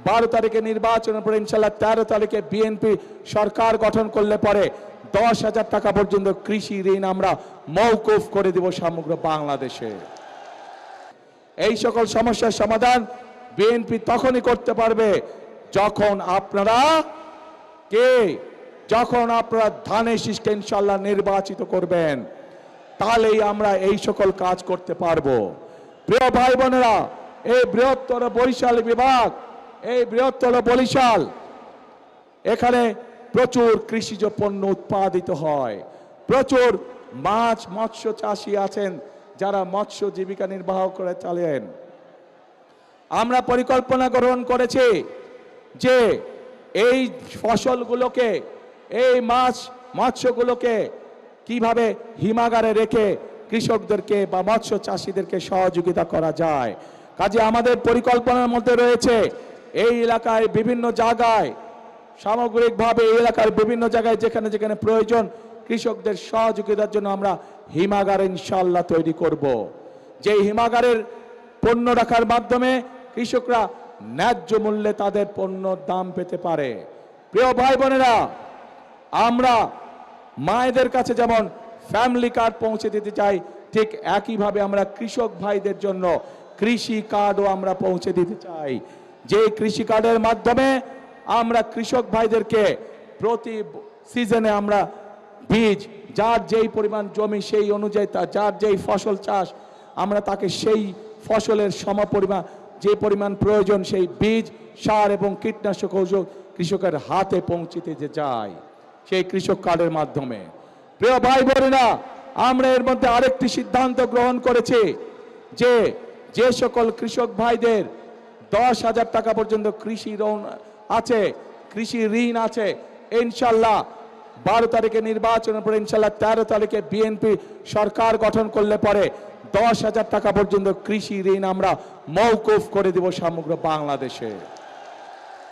12 তারিখে নির্বাচনের পরে ইনশাল্লাহ 13 তারিখে বিএনপি সরকার গঠন করলে পরে 10,000 টাকা পর্যন্ত কৃষি ঋণ আমরা মওকুফ করে দেব সমগ্র বাংলাদেশে। এই সকল সমস্যার সমাধান বিএনপি তখনই করতে পারবে যখন আপনারা ধানের শীষকে ইনশাল্লাহ নির্বাচিত করবেন, তাহলেই আমরা এই সকল কাজ করতে পারবো। প্রিয় ভাই বোনেরা, এই বৃহত্তর বরিশাল বিভাগ, এই বৃহত্তর বরিশাল, এখানে প্রচুর কৃষিজ পণ্য উৎপাদিত হয়, প্রচুর মাছ মৎস্য চাষী আছেন যারা মৎস্য জীবিকা নির্বাহ করে চলেন। আমরা পরিকল্পনা গ্রহণ করেছি যে এই ফসলগুলোকে, এই মাছ মৎস্যগুলোকে কিভাবে হিমাগারে রেখে কৃষকদেরকে বা মৎস্য চাষীদেরকে সহযোগিতা করা যায়। কাজে আমাদের পরিকল্পনার মধ্যে রয়েছে এই এলাকায় বিভিন্ন জায়গায়, সামগ্রিকভাবে এই এলাকার বিভিন্ন জায়গায় যেখানে যেখানে প্রয়োজন কৃষকদের সহযোগিতার জন্য আমরা হিমাগার ইনশাল্লাহ তৈরি করব। যে হিমাগারের পণ্য রাখার মাধ্যমে কৃষকরা ন্যায্য মূল্যে তাদের পণ্যর দাম পেতে পারে। প্রিয় ভাই বোনেরা, আমরা মায়েদের কাছে যেমন ফ্যামিলি কার্ড পৌঁছে দিতে চাই, ঠিক একইভাবে আমরা কৃষক ভাইদের জন্য কৃষি কার্ডও আমরা পৌঁছে দিতে চাই। যে কৃষি কার্ডের মাধ্যমে আমরা কৃষক ভাইদেরকে প্রতি সিজনে আমরা বীজ, যার যেই পরিমাণ জমি সেই অনুযায়ী যার যেই ফসল চাষ, আমরা তাকে সেই ফসলের সমপরিমাণ যে পরিমাণ প্রয়োজন সেই বীজ, সার এবং কীটনাশক ঔষধ কৃষকের হাতে পৌঁছে দিতে যায় সেই কৃষক কার্ডের মাধ্যমে। প্রিয় ভাই বোনেরা, আমরা এর মধ্যে আরেকটি সিদ্ধান্ত গ্রহণ করেছি যে যে সকল কৃষক ভাইদের 10,000 টাকা পর্যন্ত কৃষি ঋণ আছে, ইনশাল্লাহ 12 তারিখে নির্বাচনের পরে ইনশাল্লাহ 13 তারিখে বিএনপি সরকার গঠন করলে পরে 10,000 টাকা পর্যন্ত কৃষি ঋণ আমরা মওকুফ করে দেব সমগ্র বাংলাদেশে।